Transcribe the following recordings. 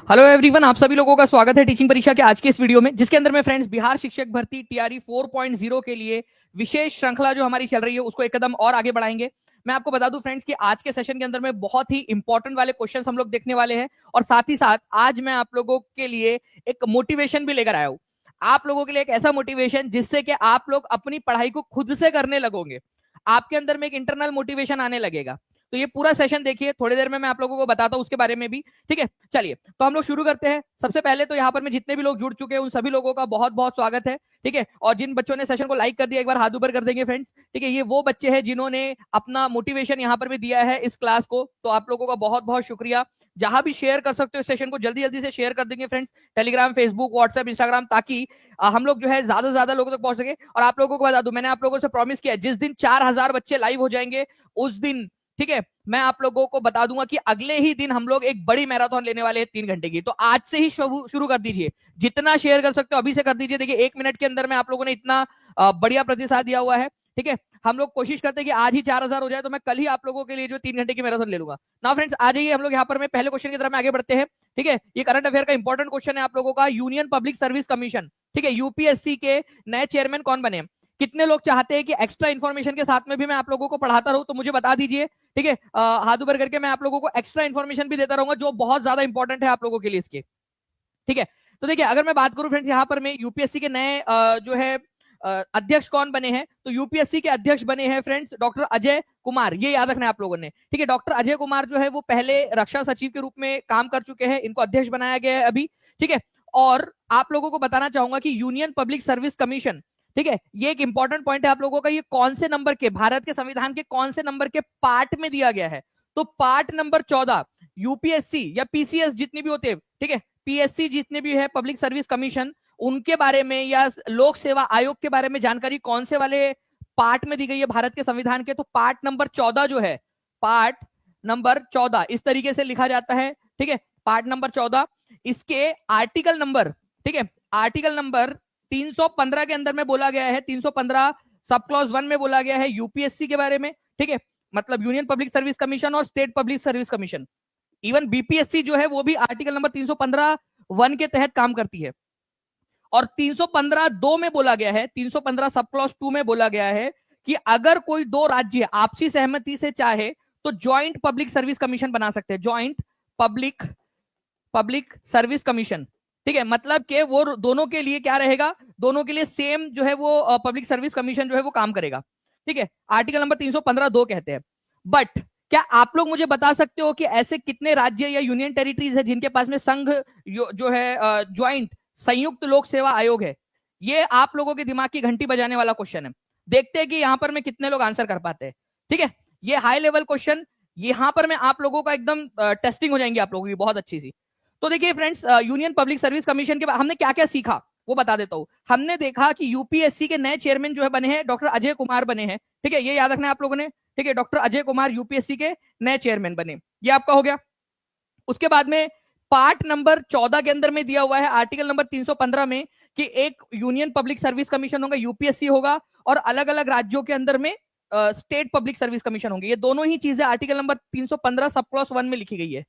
Hello everyone, आप सभी लोगों का स्वागत है टीचिंग परीक्षा के आज के इस वीडियो में, जिसके अंदर में फ्रेंड्स बिहार शिक्षक भर्ती टीआरई 4.0 के लिए विशेष श्रृंखला जो हमारी चल रही है उसको एक कदम और आगे बढ़ाएंगे। मैं आपको बता दूं फ्रेंड्स कि आज के सेशन के अंदर में बहुत ही इंपॉर्टेंट वाले क्वेश्चंस हम लोग देखने वाले हैं और साथ ही साथ आज मैं आप लोगों के लिए एक मोटिवेशन भी लेकर आया हूं। आप लोगों के लिए एक ऐसा मोटिवेशन जिससे कि आप लोग अपनी पढ़ाई को खुद से करने लगोगे। आपके अंदर में एक इंटरनल मोटिवेशन आने लगेगा। तो ये पूरा सेशन देखिए, थोड़ी देर में मैं आप लोगों को बताता हूं उसके बारे में भी। ठीक है, चलिए तो हम लोग शुरू करते हैं। सबसे पहले तो यहाँ पर मैं जितने भी लोग जुड़ चुके हैं उन सभी लोगों का बहुत बहुत स्वागत है। ठीक है, और जिन बच्चों ने सेशन को लाइक कर दिया एक बार हाथ ऊपर कर देंगे फ्रेंड्स। ठीक है, ये वो बच्चे हैं जिन्होंने अपना मोटिवेशन यहाँ पर भी दिया है इस क्लास को, तो आप लोगों का बहुत बहुत शुक्रिया। जहां भी शेयर कर सकते हो इस सेशन को जल्दी जल्दी से शेयर कर देंगे friends, Telegram, Facebook, WhatsApp, Instagram, ताकि हम लोग जो है ज्यादा से ज्यादा लोगों तक पहुंच सके। और आप लोगों को बता दूं, मैंने आप लोगों से प्रॉमिस किया जिस दिन 4000 बच्चे लाइव हो जाएंगे उस दिन, ठीक है, मैं आप लोगों को बता दूंगा कि अगले ही दिन हम लोग एक बड़ी मैराथन लेने वाले हैं 3 घंटे की। तो आज से ही शुरू कर दीजिए, जितना शेयर कर सकते हो अभी से कर दीजिए। देखिए 1 मिनट के अंदर में आप लोगों ने इतना बढ़िया प्रतिसाद दिया हुआ है। ठीक है, हम लोग कोशिश करते हैं कि आज ही 4000 हो जाए, तो मैं कल ही आप लोगों के लिए जो 3 घंटे की मैराथन ले लूंगा ना। फ्रेंड्स आ जाइए, हम लोग यहाँ पर मैं पहले क्वेश्चन की तरफ में आगे बढ़ते हैं। ठीक है, ये करंट अफेयर का इंपॉर्टेंट क्वेश्चन है आप लोगों का। यूनियन पब्लिक सर्विस कमीशन, ठीक है, यूपीएससी के नए चेयरमैन कौन बने? कितने लोग चाहते हैं कि एक्स्ट्रा इन्फॉर्मेशन के साथ में भी मैं आप लोगों को पढ़ाता रहूं? तो मुझे बता दीजिए। ठीक है, हाथ ऊपर करके मैं आप लोगों को एक्स्ट्रा इन्फॉर्मेशन भी देता रहूंगा जो बहुत ज्यादा इंपॉर्टेंट है आप लोगों के लिए इसके। ठीक है, तो देखिए अगर मैं बात करूं फ्रेंड्स यहाँ पर मैं यूपीएससी के नए जो है अध्यक्ष कौन बने हैं, तो यूपीएससी के अध्यक्ष बने हैं फ्रेंड्स डॉक्टर अजय कुमार। ये याद रखना है आप लोगों ने। ठीक है, डॉक्टर अजय कुमार जो है वो पहले रक्षा सचिव के रूप में काम कर चुके हैं, इनको अध्यक्ष बनाया गया है अभी। ठीक है, और आप लोगों को बताना चाहूंगा कि यूनियन पब्लिक सर्विस कमीशन, ठीक है, ये एक इंपॉर्टेंट पॉइंट है आप लोगों का। ये कौन से नंबर के, भारत के संविधान के कौन से नंबर के पार्ट में दिया गया है? तो पार्ट नंबर 14। यूपीएससी या पीसीएस जितनी भी होते हैं, ठीक है, पीएससी जितने भी है पब्लिक सर्विस कमीशन, उनके बारे में या लोक सेवा आयोग के बारे में जानकारी कौन से वाले पार्ट में दी गई है भारत के संविधान के? तो पार्ट नंबर 14 जो है, पार्ट नंबर 14 इस तरीके से लिखा जाता है। ठीक है, पार्ट नंबर 14, इसके आर्टिकल नंबर, ठीक है, आर्टिकल नंबर 315 के अंदर में बोला गया है। 315 सब क्लॉज 1 में बोला गया है यूपीएससी के बारे में। ठीक है, मतलब यूनियन पब्लिक सर्विस कमीशन और state public service commission. Even BPSC जो है वो भी आर्टिकल नंबर 315 1 के तहत काम करती है। और 315 2 में बोला गया है, 315 सब क्लॉज 2 में बोला गया है कि अगर कोई दो राज्य आपसी सहमति से चाहे तो ज्वाइंट पब्लिक सर्विस कमीशन बना सकते हैं। Joint public public service commission, ठीक है, मतलब कि वो दोनों के लिए क्या रहेगा, दोनों के लिए सेम जो है वो पब्लिक सर्विस कमीशन जो है वो काम करेगा। ठीक है, आर्टिकल नंबर 315 2 कहते हैं। बट क्या आप लोग मुझे बता सकते हो कि ऐसे कितने राज्य या यूनियन टेरिटरीज है जिनके पास में संघ जो है ज्वाइंट संयुक्त लोक सेवा आयोग है? ये आप लोगों के दिमाग की घंटी बजाने वाला क्वेश्चन है। देखते हैं कि यहां पर में कितने लोग आंसर कर पाते हैं। ठीक है, ये हाई लेवल क्वेश्चन, यहां पर में आप लोगों का एकदम टेस्टिंग हो जाएंगी आप लोगों की बहुत अच्छी सी। तो देखिए friends, union public service commission के बाद हमने क्या क्या सीखा वो बता देता हूं। हमने देखा कि यूपीएससी के नए चेयरमैन जो है बने हैं डॉक्टर अजय कुमार बने हैं। ठीक है, ये याद रखना है आप लोगों ने। ठीक है, डॉक्टर अजय कुमार यूपीएससी के नए चेयरमैन बने, ये आपका हो गया। उसके बाद में पार्ट नंबर 14 के अंदर में दिया हुआ है आर्टिकल नंबर 315 में कि एक यूनियन पब्लिक सर्विस कमीशन होगा, यूपीएससी होगा, और अलग अलग राज्यों के अंदर में स्टेट पब्लिक सर्विस कमीशन होंगे। ये दोनों ही चीजें आर्टिकल नंबर 315 सब क्लॉज 1 में लिखी गई है।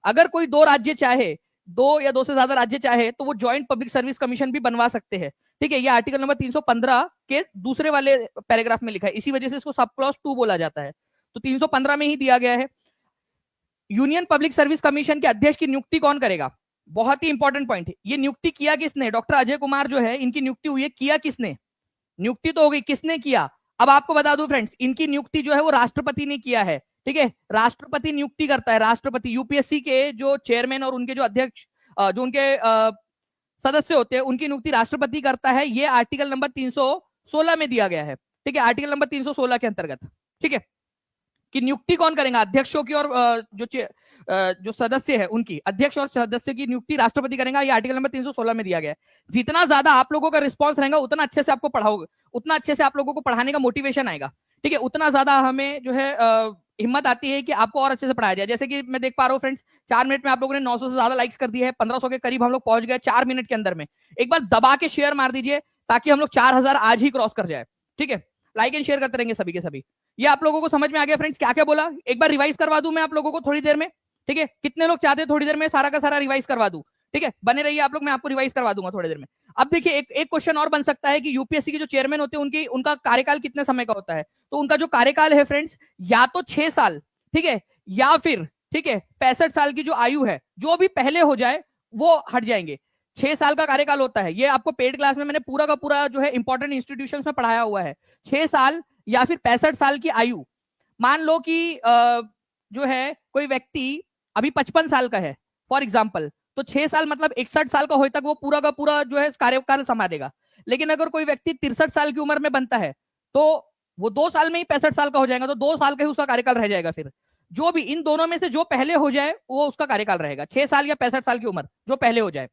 अगर कोई दो राज्य चाहे, दो या दो से ज्यादा राज्य चाहे, तो वो ज्वाइंट पब्लिक सर्विस कमीशन भी बनवा सकते हैं। ठीक है, ये आर्टिकल नंबर 315 के दूसरे वाले पैराग्राफ में लिखा है, इसी वजह से इसको सब क्लॉज 2 बोला जाता है। तो 315 में ही दिया गया है। यूनियन पब्लिक सर्विस कमीशन के अध्यक्ष की नियुक्ति कौन करेगा? बहुत ही इंपॉर्टेंट पॉइंट है। ये नियुक्ति किया किसने? डॉक्टर अजय कुमार जो है इनकी नियुक्ति हुई है, किया किसने? नियुक्ति तो हो गई, किसने किया? अब आपको बता दूं फ्रेंड्स, इनकी नियुक्ति जो है वो राष्ट्रपति ने किया है। ठीक है, राष्ट्रपति नियुक्ति करता है। राष्ट्रपति यूपीएससी के जो चेयरमैन और उनके जो अध्यक्ष, जो उनके सदस्य होते हैं, उनकी नियुक्ति राष्ट्रपति करता है। ये आर्टिकल नंबर 316 में दिया गया है। ठीक है, आर्टिकल नंबर 316 के अंतर्गत। ठीक है, कि नियुक्ति कौन करेगा? अध्यक्षों की और जो सदस्य है उनकी, अध्यक्ष और सदस्य की नियुक्ति राष्ट्रपति करेगा। ये आर्टिकल नंबर 316 में दिया गया है। जितना ज्यादा आप लोगों का रिस्पांस रहेगा उतना अच्छे से आपको पढ़ाओगे, उतना अच्छे से आप लोगों को पढ़ाने का मोटिवेशन आएगा। ठीक है, उतना ज्यादा हमें जो है हिम्मत आती है कि आपको और अच्छे से पढ़ाया जाए। जैसे कि मैं देख पा रहा हूँ फ्रेंड्स, 4 मिनट में आप लोगों ने 900 से ज्यादा लाइक्स कर दिए हैं, 1500 के करीब हम लोग पहुंच गए 4 मिनट के अंदर में। एक बार दबा के शेयर मार दीजिए ताकि हम लोग 4000 आज ही क्रॉस कर जाए। ठीक है, लाइक एंड शेयर करते रहेंगे सभी के सभी। ये आप लोगों को समझ में आ गया फ्रेंड्स क्या क्या बोला? एक बार रिवाइज करवा दूं मैं आप लोगों को थोड़ी देर में। ठीक है, कितने लोग चाहते हैं थोड़ी देर में सारा का सारा रिवाइज करवा दूं? ठीक है, बने रहिए आप लोग, मैं आपको रिवाइज करवा दूंगा थोड़ी देर में। अब देखिए एक क्वेश्चन और बन सकता है कि यूपीएससी के जो चेयरमैन होते हैं उनकी उनका कार्यकाल कितने समय का होता है? तो उनका जो कार्यकाल है फ्रेंड्स, या तो 6 साल, ठीक है, या फिर ठीक है 65 साल की जो आयु है, जो भी पहले हो जाए वो हट जाएंगे। 6 साल का कार्यकाल होता है, ये आपको पेड क्लास में मैंने पूरा का पूरा जो है इंपॉर्टेंट इंस्टीट्यूशन में पढ़ाया हुआ है। 6 साल या फिर 65 साल की आयु। मान लो कि जो है कोई व्यक्ति अभी 55 साल का है फॉर एग्जाम्पल, तो 6 साल मतलब 61 साल का होए तक वो पूरा का पूरा जो है कार्यकाल संभालेगा। लेकिन अगर कोई व्यक्ति 63 साल की उम्र में बनता है तो वो 2 साल में ही 65 साल का हो जाएगा, तो 2 साल का ही उसका कार्यकाल रह जाएगा। फिर जो भी इन दोनों में से जो पहले हो जाए वो उसका कार्यकाल रहेगा, 6 साल या 65 साल की उम्र जो पहले हो जाए।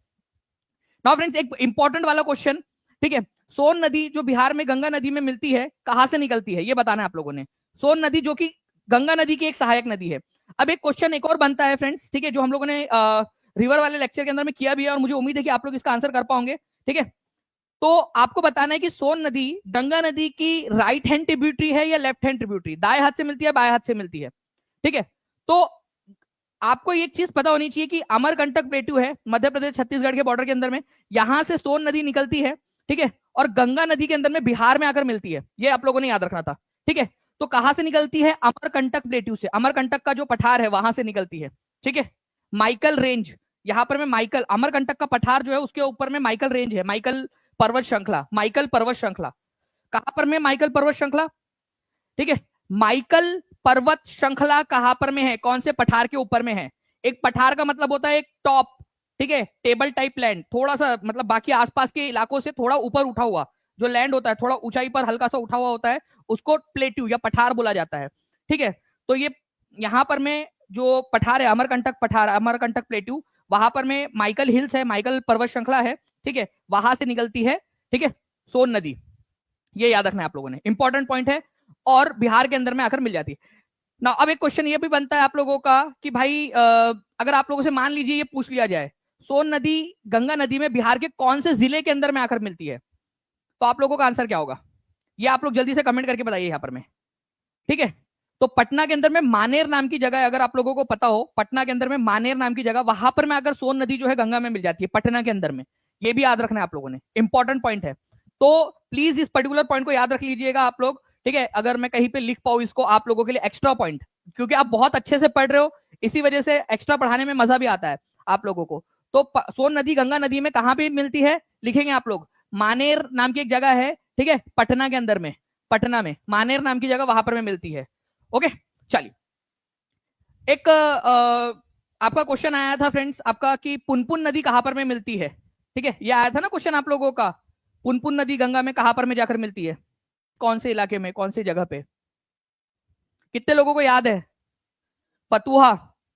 नाउ फ्रेंड्स एक इंपॉर्टेंट वाला क्वेश्चन, ठीक है, सोन नदी जो बिहार में गंगा नदी में मिलती है, कहां से निकलती है ये बताना है आप लोगों ने। सोन नदी जो कि गंगा नदी की एक सहायक नदी है। अब एक क्वेश्चन एक और बनता है फ्रेंड्स, ठीक है, जो हम लोगों ने रिवर वाले लेक्चर के अंदर में किया भी है और मुझे उम्मीद है कि आप लोग इसका आंसर कर पाओगे। ठीक है, तो आपको बताना है कि सोन नदी गंगा नदी की राइट हैंड ट्रिब्यूटरी है या लेफ्ट हैंड ट्रिब्यूटरी, दाएं हाथ से मिलती है बाएं हाथ से मिलती है। ठीक है, तो आपको एक चीज पता होनी चाहिए कि अमरकंटक प्लेटू है मध्य प्रदेश छत्तीसगढ़ के बॉर्डर के अंदर में, यहां से सोन नदी निकलती है। ठीक है, और गंगा नदी के अंदर में बिहार में आकर मिलती है, ये आप लोगों ने याद रखना था। ठीक है, तो कहां से निकलती है? अमरकंटक प्लेटू से, अमरकंटक का जो पठार है वहां से निकलती है। ठीक है, माइकल रेंज, यहां पर में माइकल, अमरकंटक का पठार जो है उसके ऊपर में माइकल रेंज है, माइकल पर्वत श्रृंखला, माइकल पर्वत श्रृंखला। कहां पर में माइकल पर्वत श्रृंखला? ठीक है, माइकल पर्वत श्रृंखला कहां पर में है? कौन से पठार के ऊपर में है? एक पठार का मतलब होता है एक टॉप, ठीक है, टेबल टाइप लैंड, थोड़ा सा मतलब बाकी आसपास के इलाकों से थोड़ा ऊपर उठा हुआ जो लैंड होता है, थोड़ा ऊंचाई पर हल्का सा उठा हुआ होता है, उसको प्लेट्यू या पठार बोला जाता है। ठीक है, तो ये यहां पर में जो पठार है अमरकंटक पठार, अमरकंटक प्लेट्यू, वहां पर में माइकल हिल्स है, माइकल पर्वत श्रृंखला है। ठीक है, वहां से निकलती है, ठीक है, सोन नदी। ये याद रखना है आप लोगों ने, इंपॉर्टेंट पॉइंट है, और बिहार के अंदर में आकर मिल जाती है ना। अब एक क्वेश्चन ये भी बनता है आप लोगों का कि भाई अगर आप लोगों से मान लीजिए ये पूछ लिया जाए, सोन नदी गंगा नदी में बिहार के कौन से जिले के अंदर में आकर मिलती है, तो आप लोगों का आंसर क्या होगा? ये आप लोग जल्दी से कमेंट करके बताइए यहां पर में। ठीक है, तो पटना के अंदर में मानेर नाम की जगह है, अगर आप लोगों को पता हो, पटना के अंदर में मानेर नाम की जगह, वहां पर में अगर सोन नदी जो है गंगा में मिल जाती है पटना के अंदर में, ये भी याद रखना है आप लोगों ने, इंपॉर्टेंट पॉइंट है। तो प्लीज इस पर्टिकुलर पॉइंट को याद रख लीजिएगा आप लोग। ठीक है, अगर मैं कहीं पे लिख पाऊँ इसको आप लोगों के लिए एक्स्ट्रा पॉइंट, क्योंकि आप बहुत अच्छे से पढ़ रहे हो, इसी वजह से एक्स्ट्रा पढ़ाने में मजा भी आता है आप लोगों को। तो सोन नदी गंगा नदी में कहां पे मिलती है लिखेंगे आप लोग, मानेर नाम की एक जगह है, ठीक है, पटना के अंदर में, पटना में मानेर नाम की जगह वहां पर में मिलती है। ओके, चलिए एक आपका क्वेश्चन आया था फ्रेंड्स आपका कि पुनपुन नदी कहां पर में मिलती है। ठीक है, ये आया था ना क्वेश्चन आप लोगों का, पुनपुन नदी गंगा में कहां पर में जाकर मिलती है, कौन से इलाके में, कौन सी जगह पे? कितने लोगों को याद है? फतुहा।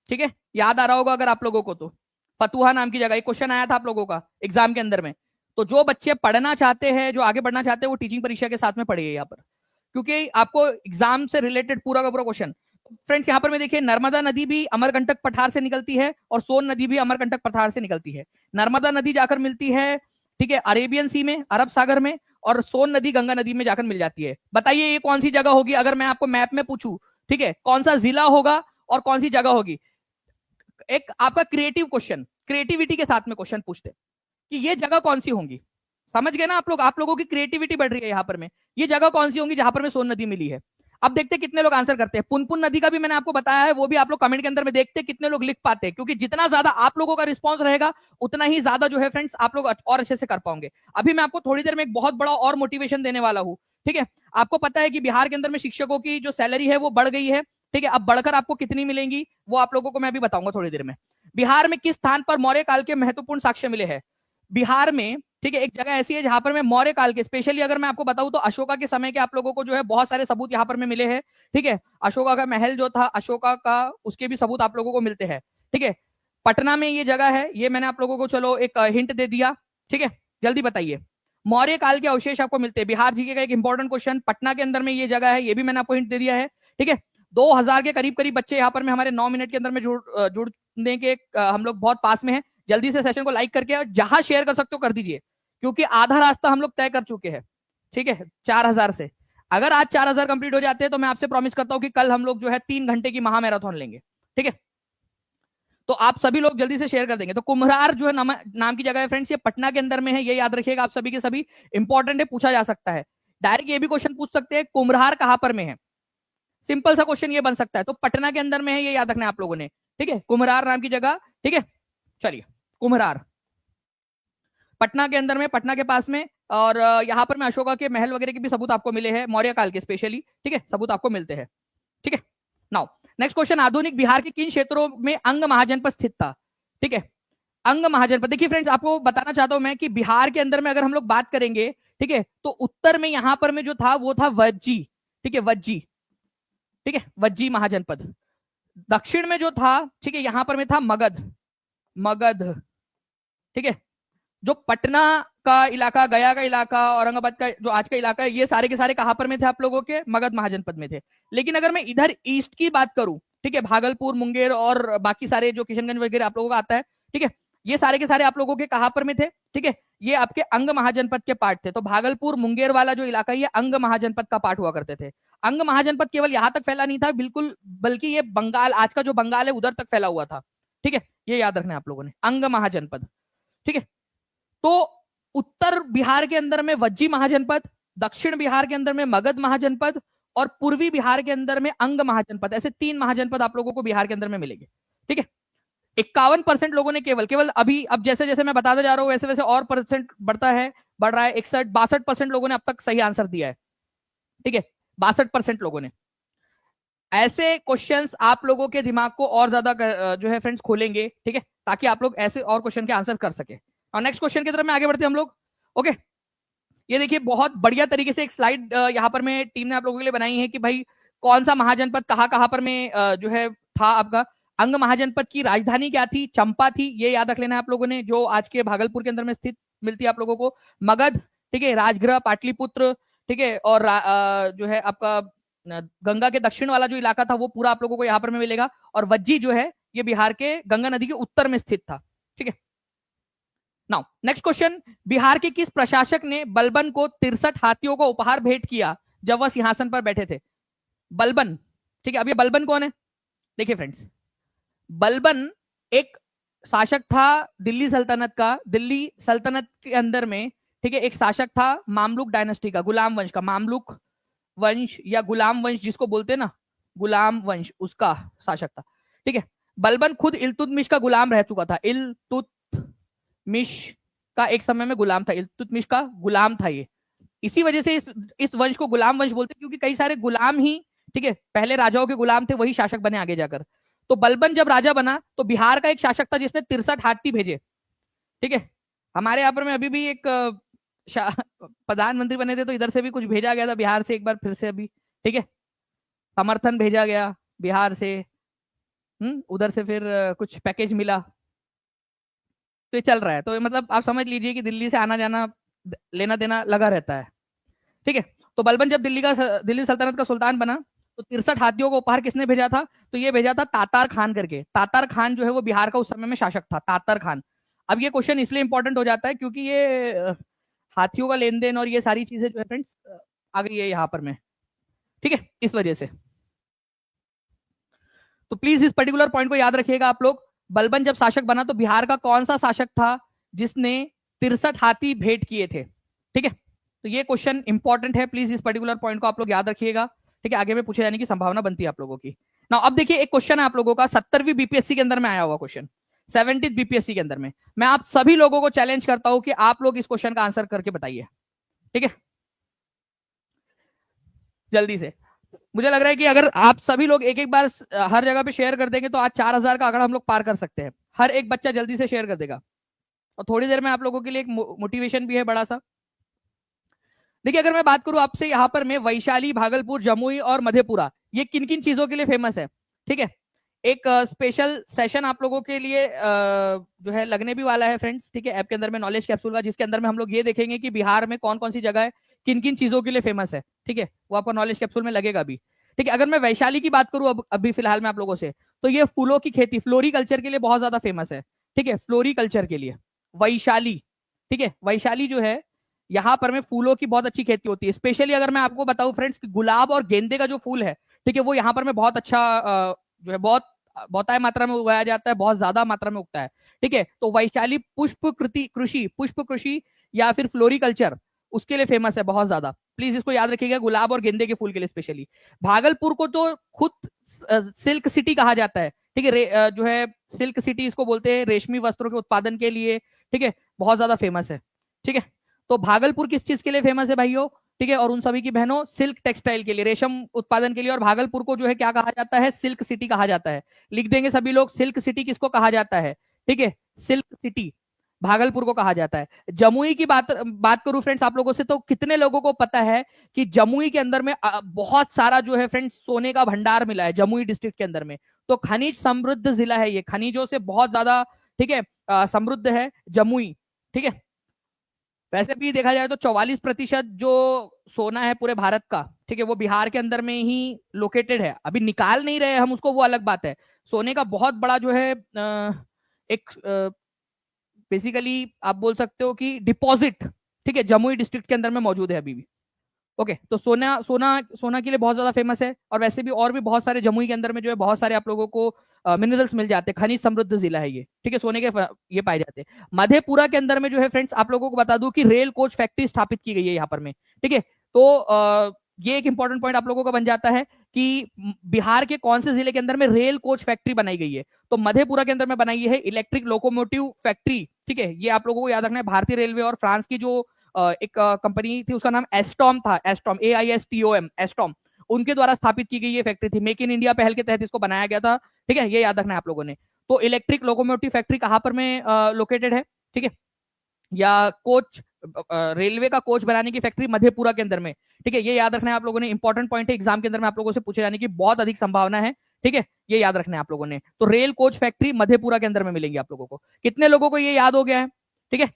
ठीक है, याद आ रहा होगा अगर आप लोगों को, तो फतुहा नाम की जगह, एक क्वेश्चन आया था आप लोगों का एग्जाम के अंदर में। तो जो बच्चे पढ़ना चाहते हैं, जो आगे बढ़ना चाहते हैं, वो टीचिंग परीक्षा के साथ में पढ़िए यहाँ पर, क्योंकि आपको एग्जाम से रिलेटेड पूरा का पूरा क्वेश्चन। फ्रेंड्स यहाँ पर मैं देखिए, नर्मदा नदी भी अमरकंटक पठार से निकलती है और सोन नदी भी अमरकंटक पठार से निकलती है। नर्मदा नदी जाकर मिलती है, ठीक है, अरेबियन सी में, अरब सागर में, और सोन नदी गंगा नदी में जाकर मिल जाती है। बताइए ये कौन सी जगह होगी अगर मैं आपको मैप में पूछूं, ठीक है, कौन सा जिला होगा और कौन सी जगह होगी? एक आपका क्रिएटिव क्वेश्चन, क्रिएटिविटी के साथ में क्वेश्चन पूछते कि ये जगह कौन सी होंगी। समझ गए ना आप लोग, आप लोगों की क्रिएटिविटी बढ़ रही है यहाँ पर में, ये जगह कौन सी होंगी जहां पर में सोन नदी मिली है। अब देखते कितने लोग आंसर करते हैं। पुनपुन नदी का भी मैंने आपको बताया है, वो भी आप लोग कमेंट के अंदर में देखते कितने लोग लिख पाते हैं, क्योंकि जितना ज्यादा आप लोगों का रिस्पांस रहेगा उतना ही ज्यादा जो है फ्रेंड्स आप लोग और अच्छे से कर पाओगे। अभी मैं आपको थोड़ी देर में एक बहुत बड़ा और मोटिवेशन देने वाला हूँ। ठीक है, आपको पता है कि बिहार के अंदर में शिक्षकों की जो सैलरी है वो बढ़ गई है। ठीक है, अब बढ़कर आपको कितनी मिलेंगी वो आप लोगों को मैं अभी बताऊंगा थोड़ी देर में। बिहार में किस स्थान पर मौर्य काल के महत्वपूर्ण साक्ष्य मिले हैं? बिहार में, ठीक है, एक जगह ऐसी है जहां पर मैं मौर्य काल के, स्पेशली अगर मैं आपको बताऊं तो अशोका के समय के आप लोगों को जो है बहुत सारे सबूत यहां पर में मिले हैं। ठीक है, अशोका का महल जो था अशोका का, उसके भी सबूत आप लोगों को मिलते हैं। ठीक है, पटना में ये जगह है, ये मैंने आप लोगों को चलो एक हिंट दे दिया। ठीक है, जल्दी बताइए, मौर्य काल के अवशेष आपको मिलते हैं। बिहार जीके का एक इंपॉर्टेंट क्वेश्चन, पटना के अंदर में ये जगह है, ये भी मैंने आपको हिंट दे दिया है। ठीक है, 2000 के करीब करीब बच्चे यहाँ पर में हमारे 9 मिनट के अंदर में जुड़ने के हम लोग बहुत पास में हैं। जल्दी से सेशन को लाइक करके जहां शेयर कर सकते हो कर दीजिए, क्योंकि आधा रास्ता हम लोग तय कर चुके हैं। ठीक है, 4000 से अगर आज 4000 कंप्लीट हो जाते हैं तो मैं आपसे प्रॉमिस करता हूं कि कल हम लोग जो है 3 घंटे की महामैराथन लेंगे। ठीक है, तो आप सभी लोग जल्दी से शेयर कर देंगे। तो कुम्हरार जो है नाम की जगह है फ्रेंड्स, ये पटना के अंदर में है, ये याद रखिएगा आप सभी के सभी, इंपॉर्टेंट है, पूछा जा सकता है। डायरेक्ट ये भी क्वेश्चन पूछ सकते हैं कुम्हरार कहां पर में है, सिंपल सा क्वेश्चन ये बन सकता है। तो पटना के अंदर में है, ये याद रखना है आप लोगों ने, ठीक है, कुम्हरार नाम की जगह, ठीक है। चलिए, कुम्हरार पटना के अंदर में, पटना के पास में, और यहाँ पर में अशोका के महल वगैरह के भी सबूत आपको मिले हैं, मौर्य काल के स्पेशली, ठीक है, सबूत आपको मिलते हैं, ठीक है। नाउ नेक्स्ट क्वेश्चन, आधुनिक बिहार के किन क्षेत्रों में अंग महाजनपद स्थित था, ठीक है। अंग महाजनपद, देखिए फ्रेंड्स आपको बताना चाहता हूं मैं कि बिहार के अंदर में अगर हम लोग बात करेंगे, ठीक है, तो उत्तर में यहां पर में जो था वो था वज्जी, ठीक है, वज्जी, ठीक है, वज्जी महाजनपद। दक्षिण में जो था, ठीक है, यहां पर में था मगध, मगध, ठीक है। जो पटना का इलाका, गया का इलाका, औरंगाबाद का जो आज का इलाका है, ये सारे के सारे कहां पर में थे आप लोगों के, मगध महाजनपद में थे। लेकिन अगर मैं इधर ईस्ट की बात करूं, ठीक है, भागलपुर, मुंगेर और बाकी सारे जो किशनगंज वगैरह आप लोगों का आता है, ठीक है, ये सारे के सारे आप लोगों के कहां पर में थे, ठीक है, ये आपके अंग महाजनपद के पार्ट थे। तो भागलपुर मुंगेर वाला जो इलाका, ये अंग महाजनपद का पार्ट हुआ करते थे। अंग महाजनपद केवल यहां तक फैला नहीं था बिल्कुल, बल्कि ये बंगाल, आज का जो बंगाल है उधर तक फैला हुआ था, ठीक है, ये याद रखना है आप लोगों ने, अंग महाजनपद, ठीक है। तो उत्तर बिहार के अंदर में वज्जी महाजनपद, दक्षिण बिहार के अंदर में मगध महाजनपद, और पूर्वी बिहार के अंदर में अंग महाजनपद, ऐसे 3 महाजनपद आप लोगों को बिहार के अंदर में मिलेंगे, ठीक है। 51% लोगों ने केवल केवल अभी, अब जैसे जैसे मैं बताता जा रहा हूं वैसे वैसे और परसेंट बढ़ता है, बढ़ रहा है, 61-62% लोगों ने अब तक सही आंसर दिया है, ठीक है, 62% लोगों ने। ऐसे क्वेश्चंस आप लोगों के दिमाग को और ज्यादा जो है फ्रेंड्स खोलेंगे, ठीक है, ताकि आप लोग ऐसे और क्वेश्चन के आंसर कर सके। और नेक्स्ट क्वेश्चन की तरफ में आगे बढ़ते हैं हम लोग, ओके। ये देखिए बहुत बढ़िया तरीके से एक स्लाइड यहाँ पर में टीम ने आप लोगों के लिए बनाई है कि भाई कौन सा महाजनपद कहाँ कहाँ पर में जो है था आपका। अंग महाजनपद की राजधानी क्या थी, चंपा थी, ये याद रख लेना है आप लोगों ने, जो आज के भागलपुर के अंदर में स्थित मिलती है आप लोगों को। मगध, ठीक है, राजगृह, पाटलिपुत्र, ठीक है, और जो है आपका गंगा के दक्षिण वाला जो इलाका था वो पूरा आप लोगों को यहाँ पर में मिलेगा। और वज्जी जो है ये बिहार के गंगा नदी के उत्तर में स्थित था, ठीक है। नाउ नेक्स्ट क्वेश्चन, बिहार के किस प्रशासक ने बलबन को 63 हाथियों को उपहार भेंट किया जब वह सिंहासन पर बैठे थे। बलबन, ठीक है, अब ये बलबन कौन है, देखिए फ्रेंड्स, बलबन एक शासक था दिल्ली सल्तनत का। दिल्ली सल्तनत के अंदर में, ठीक है, एक शासक था मामलुक डायनेस्टी का, गुलाम वंश का, मामलुक वंश या गुलाम वंश जिसको बोलते हैं ना, गुलाम वंश, उसका शासक था, ठीक है। बलबन खुद इल्तुतमिश का गुलाम रह चुका था, इल्तुतमिश का एक समय में गुलाम था, इल्तुतमिश का गुलाम था ये। इसी वजह से इस वंश को गुलाम वंश बोलते हैं, क्योंकि कई सारे गुलाम ही, ठीक है, पहले राजाओं के गुलाम थे, वही शासक बने आगे जाकर। तो बलबन जब राजा बना तो बिहार का एक शासक था जिसने 63 हाथी भेजे, ठीक है। हमारे यहाँ पर में अभी भी एक प्रधानमंत्री बने थे तो इधर से भी कुछ भेजा गया था बिहार से एक बार फिर से अभी, ठीक है, समर्थन भेजा गया बिहार से, उधर से फिर कुछ पैकेज मिला, तो ये चल रहा है। तो मतलब आप समझ लीजिए कि दिल्ली से आना जाना, लेना देना लगा रहता है, ठीक है। तो बलबन जब दिल्ली सल्तनत का सुल्तान बना तो 63 हाथियों को उपहार किसने भेजा था, तो ये भेजा था तातार खान करके। तातार खान जो है वो बिहार का उस समय में शासक था, तातार खान। अब ये क्वेश्चन इसलिए इंपॉर्टेंट हो जाता है क्योंकि ये हाथियों का लेन देन और ये सारी चीजें जो है फ्रेंड्स आ गई है यहाँ पर में, ठीक है, इस वजह से। तो प्लीज इस पर्टिकुलर पॉइंट को याद रखिएगा आप लोग। बलबन जब शासक बना तो बिहार का कौन सा शासक था जिसने 63 हाथी भेंट किए थे, ठीक है। तो ये क्वेश्चन इंपॉर्टेंट है, प्लीज इस पर्टिकुलर पॉइंट को आप लोग याद रखिएगा, ठीक है, आगे में पूछे जाने की संभावना बनती है आप लोगों की। ना अब देखिए एक क्वेश्चन है आप लोगों का 70वीं बीपीएससी के अंदर में आया हुआ क्वेश्चन, 70th बीपीएससी के अंदर में। मैं आप सभी लोगों को चैलेंज करता हूं कि आप लोग इस क्वेश्चन का आंसर करके बताइए, ठीक है, जल्दी से। मुझे लग रहा है कि अगर आप सभी लोग एक एक बार हर जगह पे शेयर कर देंगे तो आज 4000 का आंकड़ा हम लोग पार कर सकते हैं। हर एक बच्चा जल्दी से शेयर कर देगा और थोड़ी देर में आप लोगों के लिए एक मोटिवेशन भी है बड़ा सा। देखिए अगर मैं बात करूं आपसे यहाँ पर मैं वैशाली, भागलपुर, जमुई और मधेपुरा, ये किन किन चीजों के लिए फेमस है, ठीक है। एक स्पेशल सेशन आप लोगों के लिए जो है लगने भी वाला है फ्रेंड्स, ठीक है, ऐप के अंदर में नॉलेज कैप्सूल का, जिसके अंदर में हम लोग ये देखेंगे कि बिहार में कौन कौन सी जगह है, किन किन चीजों के लिए फेमस है, ठीक है, वो आपको नॉलेज कैप्सूल में लगेगा भी, ठीक है। अगर मैं वैशाली की बात करूं अभी फिलहाल में आप लोगों से, तो ये फूलों की खेती, फ्लोरी कल्चर के लिए बहुत ज्यादा फेमस है, ठीक है, फ्लोरी कल्चर के लिए वैशाली, ठीक है। वैशाली जो है यहाँ पर में फूलों की बहुत अच्छी खेती होती है। स्पेशली अगर मैं आपको बताऊं फ्रेंड्स कि गुलाब और गेंदे का जो फूल है, ठीक है, वो यहाँ पर में बहुत अच्छा जो है बहुत बहुतायत मात्रा में उगाया जाता है, बहुत ज्यादा मात्रा में उगता है। ठीक है, तो वैशाली पुष्प कृषि या फिर फ्लोरिकल्चर उसके लिए फेमस है बहुत ज्यादा। प्लीज इसको याद रखिएगा, गुलाब और गेंदे के फूल के लिए स्पेशली। भागलपुर को तो खुद सिल्क सिटी कहा जाता है। ठीक है, जो है सिल्क सिटी इसको बोलते हैं, रेशमी वस्त्रों के उत्पादन के लिए। ठीक है, बहुत ज्यादा फेमस है। ठीक है, तो भागलपुर किस चीज के लिए फेमस है भाइयों? ठीक है, और उन सभी की बहनों, सिल्क टेक्सटाइल के लिए, रेशम उत्पादन के लिए। और भागलपुर को जो है क्या कहा जाता है? सिल्क सिटी कहा जाता है। लिख देंगे सभी लोग, सिल्क सिटी किसको कहा जाता है? ठीक है, सिल्क सिटी भागलपुर को कहा जाता है। जमुई की बात करूं फ्रेंड्स आप लोगों से, तो कितने लोगों को पता है कि जमुई के अंदर में बहुत सारा जो है फ्रेंड्स सोने का भंडार मिला है जमुई डिस्ट्रिक्ट के अंदर में। तो खनिज समृद्ध जिला है ये, खनिजों से बहुत ज्यादा, ठीक है, समृद्ध है जमुई। ठीक है, वैसे भी देखा जाए तो 44% जो सोना है पूरे भारत का, ठीक है, वो बिहार के अंदर में ही लोकेटेड है। अभी निकाल नहीं रहे हम उसको, वो अलग बात है। सोने का बहुत बड़ा जो है एक बेसिकली आप बोल सकते हो कि डिपॉजिट, ठीक है, जमुई डिस्ट्रिक्ट के अंदर में मौजूद है अभी भी। ओके, तो सोना सोना सोना के लिए बहुत ज्यादा फेमस है। और वैसे भी और भी बहुत सारे जमुई के अंदर में जो है बहुत सारे आप लोगों को मिनरल्स मिल जाते हैं। खनिज समृद्ध जिला है ये। ठीक है, सोने के ये पाए जाते हैं। मधेपुरा के अंदर में जो है फ्रेंड्स आप लोगों को बता दूं कि रेल कोच फैक्ट्री स्थापित की गई है यहाँ पर में। ठीक है, तो ये एक इंपॉर्टेंट पॉइंट आप लोगों का बन जाता है कि बिहार के कौन से जिले के अंदर में रेल कोच फैक्ट्री बनाई गई है। तो मधेपुरा के अंदर में बनाई है इलेक्ट्रिक लोकोमोटिव फैक्ट्री। ठीक है, ये आप लोगों को याद रखना है। भारतीय रेलवे और फ्रांस की जो एक कंपनी थी, उसका नाम एस्टॉम था, एस्टॉम, AISTOM, एस्टॉम, उनके द्वारा स्थापित की गई ये फैक्ट्री थी। मेक इन इंडिया पहल के तहत इसको बनाया गया था। ठीक है, ये याद रखना है आप लोगों ने। तो इलेक्ट्रिक लोकोमोटिव फैक्ट्री कहां पर में लोकेटेड है? ठीक है, या कोच, रेलवे का कोच बनाने की फैक्ट्री मधेपुरा के अंदर में। ठीक है, ये याद रखना है आप लोगों ने, इंपॉर्टेंट पॉइंट है, एग्जाम के अंदर में आप लोगों से पूछे जाने की बहुत अधिक संभावना है। ठीक है, ये याद रखना है आप लोगों ने। तो रेल कोच फैक्ट्री मधेपुरा के अंदर में मिलेंगी आप लोगों को। कितने लोगों को ये याद हो गया है? ठीक है,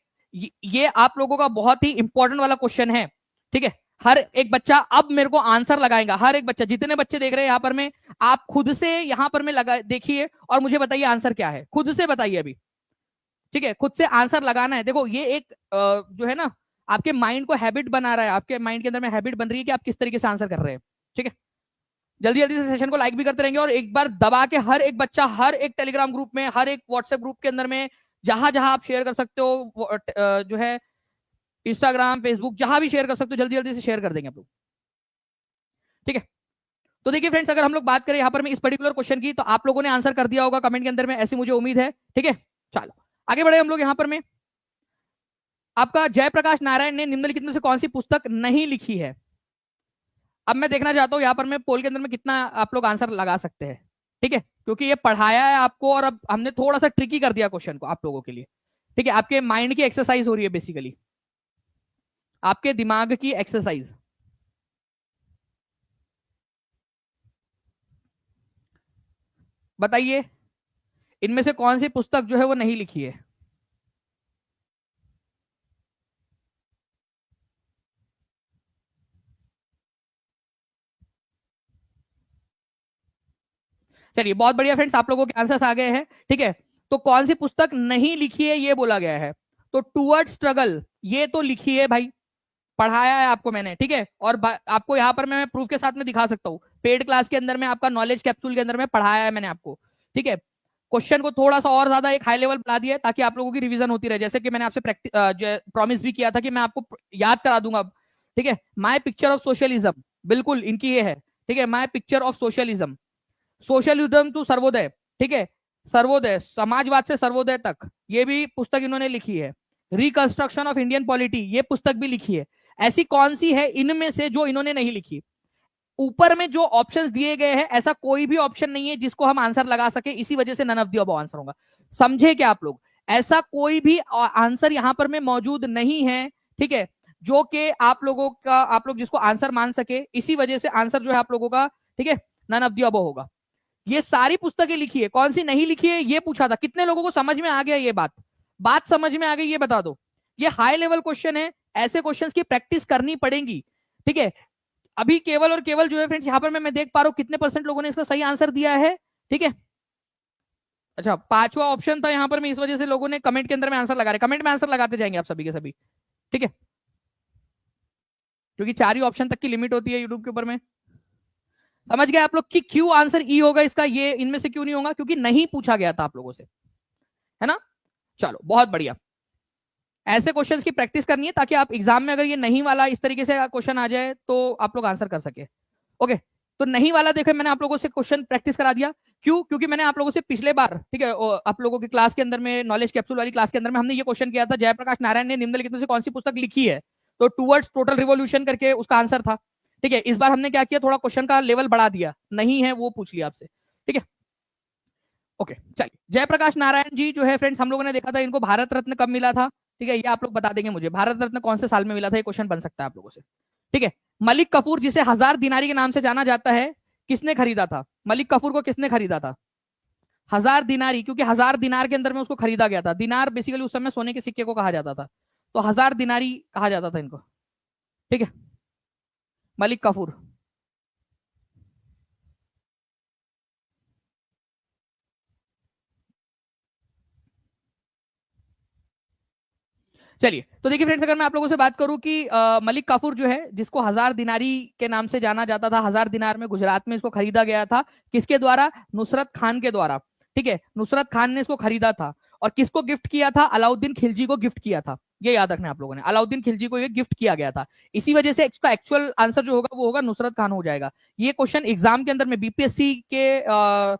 ये आप लोगों का बहुत ही इंपॉर्टेंट वाला क्वेश्चन है। ठीक है, हर एक बच्चा अब मेरे को आंसर लगाएगा, हर एक बच्चा, जितने बच्चे देख रहे हैं यहाँ पर में, आप खुद से यहाँ पर में लगा देखिए और मुझे बताइए आंसर क्या है, खुद से बताइए अभी। ठीक है, खुद से आंसर लगाना है। देखो ये एक जो है ना, आपके माइंड को हैबिट बना रहा है, आपके माइंड के अंदर में हैबिट बन रही है कि आप किस तरीके से आंसर कर रहे हैं। ठीक है, जल्दी जल्दी से सेशन को लाइक भी करते रहेंगे और एक बार दबा के हर एक बच्चा, हर एक टेलीग्राम ग्रुप में, हर एक व्हाट्सएप ग्रुप के अंदर में, जहां जहां आप शेयर कर सकते हो, जो है इंस्टाग्राम, फेसबुक, जहां भी शेयर कर सकते हो, जल्दी जल्दी से शेयर कर देंगे आप लोग। ठीक है, तो देखिए फ्रेंड्स, अगर हम लोग बात करें यहाँ पर में इस पर्टिकुलर क्वेश्चन की, तो आप लोगों ने आंसर कर दिया होगा कमेंट के अंदर में, ऐसी मुझे उम्मीद है। ठीक है, चलो आगे बढ़े हम लोग। यहाँ पर में आपका जयप्रकाश नारायण ने निम्नलिखित में से कौन सी पुस्तक नहीं लिखी है? अब मैं देखना चाहता हूं यहाँ पर मैं पोल के अंदर में कितना आप लोग आंसर लगा सकते हैं। ठीक है, क्योंकि ये पढ़ाया है आपको और अब हमने थोड़ा सा ट्रिकी कर दिया क्वेश्चन को आप लोगों के लिए। ठीक है, आपके माइंड की एक्सरसाइज हो रही है बेसिकली, आपके दिमाग की एक्सरसाइज। बताइए इनमें से कौन सी पुस्तक जो है वो नहीं लिखी है? चलिए बहुत बढ़िया फ्रेंड्स, आप लोगों के आंसर्स आ गए हैं। ठीक है, तो कौन सी पुस्तक नहीं लिखी है ये बोला गया है। तो टूवर्ड स्ट्रगल ये तो लिखी है भाई, पढ़ाया है आपको मैंने। ठीक है, और आपको यहाँ पर मैं प्रूफ के साथ में दिखा सकता हूँ, पेड क्लास के अंदर में आपका नॉलेज कैप्सूल के अंदर में पढ़ाया है मैंने आपको। ठीक है, क्वेश्चन को थोड़ा सा और ज्यादा एक हाई लेवल बना दिया है ताकि आप लोगों की रिवीजन होती रहे, जैसे कि मैंने आपसे प्रॉमिस भी किया था कि मैं आपको याद करा दूंगा। ठीक है, माई पिक्चर ऑफ सोशलिज्म, बिल्कुल इनकी ये है। ठीक है, my picture of socialism, socialism to Sarvodaya. ठीक है, सर्वोदय, समाजवाद से सर्वोदय तक, ये भी पुस्तक इन्होंने लिखी है। रिकंस्ट्रक्शन ऑफ इंडियन पॉलिटी, ये पुस्तक भी लिखी है। ऐसी कौन सी है इनमें से जो इन्होंने नहीं लिखी? ऊपर में जो ऑप्शंस दिए गए हैं, ऐसा कोई भी ऑप्शन नहीं है जिसको हम आंसर लगा सके, इसी वजह से none of the above answer होगा। समझे क्या आप लोग? ऐसा कोई भी आंसर यहां पर में मौजूद नहीं है, ठीक है, जो कि आप लोगों का, आप लोग जिसको आंसर मान सके, इसी वजह से आंसर जो है आप लोगों का, ठीक है, नन ऑफ द अबव होगा। ये सारी पुस्तकें लिखी है, कौन सी नहीं लिखी है ये पूछा था। कितने लोगों को समझ में आ गया ये बात समझ में आ गई ये बता दो। ये हाई लेवल क्वेश्चन है, ऐसे क्वेश्चंस की प्रैक्टिस करनी पड़ेगी। ठीक है, अभी केवल और केवल जो है फ्रेंड्स यहाँ पर मैं देख पा रहा हूं कितने % लोगों ने इसका सही आंसर दिया है। ठीक है, अच्छा पांचवा ऑप्शन था यहाँ पर, मैं इस वजह से लोगों ने कमेंट के अंदर में आंसर लगा रहे, कमेंट में आंसर लगाते जाएंगे आप सभी के सभी। ठीक है, क्योंकि 4 ही ऑप्शन तक की लिमिट होती है यूट्यूब के ऊपर में। समझ गए आप लोग कि क्यों आंसर ई होगा इसका, ये इनमें से क्यों नहीं होगा, क्योंकि नहीं पूछा गया था आप लोगों से, है ना। चलो बहुत बढ़िया, ऐसे क्वेश्चंस की प्रैक्टिस करनी है ताकि आप एग्जाम में अगर ये नहीं वाला इस तरीके से क्वेश्चन आ जाए तो आप लोग आंसर कर सके। ओके, तो नहीं वाला देखो मैंने आप लोगों से क्वेश्चन प्रैक्टिस करा दिया, क्यों, क्योंकि मैंने आप लोगों से पिछले बार, ठीक है, आप लोगों की क्लास के अंदर में, नॉलेज कैप्सूल वाली क्लास के अंदर में हमने ये क्वेश्चन किया था, जयप्रकाश नारायण ने निम्नलिखित में से कौन सी पुस्तक लिखी है, तो टुवर्ड्स टोटल रिवॉल्यूशन करके उसका आंसर था। ठीक है, इस बार हमने क्या किया, थोड़ा क्वेश्चन का लेवल बढ़ा दिया, नहीं है वो पूछ लिया आपसे। ठीक है, ओके चलिए, जयप्रकाश नारायण जी जो है फ्रेंड्स, हम लोगों ने देखा था इनको भारत रत्न कब मिला था। ठीक है, ये आप लोग बता देंगे मुझे, भारत रत्न कौन से साल में मिला था, ये क्वेश्चन बन सकता है आप लोगों से। ठीक है, मलिक कफूर जिसे 1000 दिनारी के नाम से जाना जाता है, किसने खरीदा था, मलिक कफूर को किसने खरीदा था, 1000 दिनारी, क्योंकि 1000 दिनार के अंदर में उसको खरीदा गया था। दिनार बेसिकली उस समय सोने के सिक्के को कहा जाता था, तो 1000 दिनारी कहा जाता था इनको। ठीक है, मलिक कफूर। चलिए, तो देखिए फ्रेंड्स, अगर मैं आप लोगों से बात करूं कि मलिक काफूर जो है, जिसको 1000 दिनारी के नाम से जाना जाता था, 1000 दिनार में गुजरात में इसको खरीदा गया था, किसके द्वारा, नुसरत खान के द्वारा। ठीक है, नुसरत खान ने इसको खरीदा था, और किसको गिफ्ट किया था, अलाउद्दीन खिलजी को गिफ्ट किया था। ये याद रखना आप लोगों ने, अलाउद्दीन खिलजी को ये गिफ्ट किया गया था। इसी वजह से इसका एक्चुअल आंसर जो होगा वो होगा नुसरत खान हो जाएगा। ये क्वेश्चन एग्जाम के अंदर में, बीपीएससी के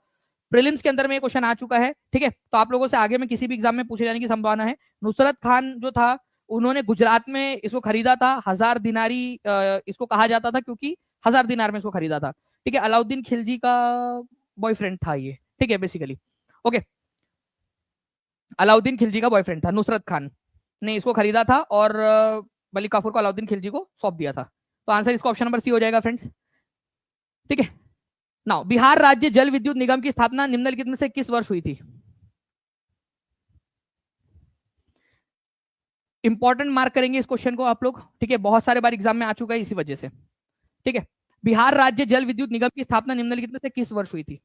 प्रीलिम्स के अंदर में ये क्वेश्चन आ चुका है। ठीक है, तो आप लोगों से आगे में किसी भी एग्जाम में पूछे जाने की संभावना है। नुसरत खान जो था, उन्होंने गुजरात में इसको खरीदा था, 1000 दिनारी इसको कहा जाता था, क्योंकि 1000 दिनार में इसको खरीदा था। ठीक है, अलाउद्दीन खिलजी का बॉयफ्रेंड था ये। ठीक है, बेसिकली ओके, अलाउद्दीन खिलजी का बॉयफ्रेंड था, नुसरत खान ने इसको खरीदा था, और मलिक काफूर को अलाउद्दीन खिलजी को सौंप दिया था। तो आंसर इसका ऑप्शन नंबर सी हो जाएगा फ्रेंड्स। ठीक है, नाउ बिहार राज्य जल विद्युत निगम की स्थापना निम्नलिखित में से किस वर्ष हुई थी। इंपॉर्टेंट मार्क करेंगे इस क्वेश्चन को आप लोग। ठीक है, बहुत सारे बार एग्जाम में आ चुका है इसी वजह से। ठीक है, बिहार राज्य जल विद्युत निगम की स्थापना निम्नलिखित में से किस वर्ष हुई थी।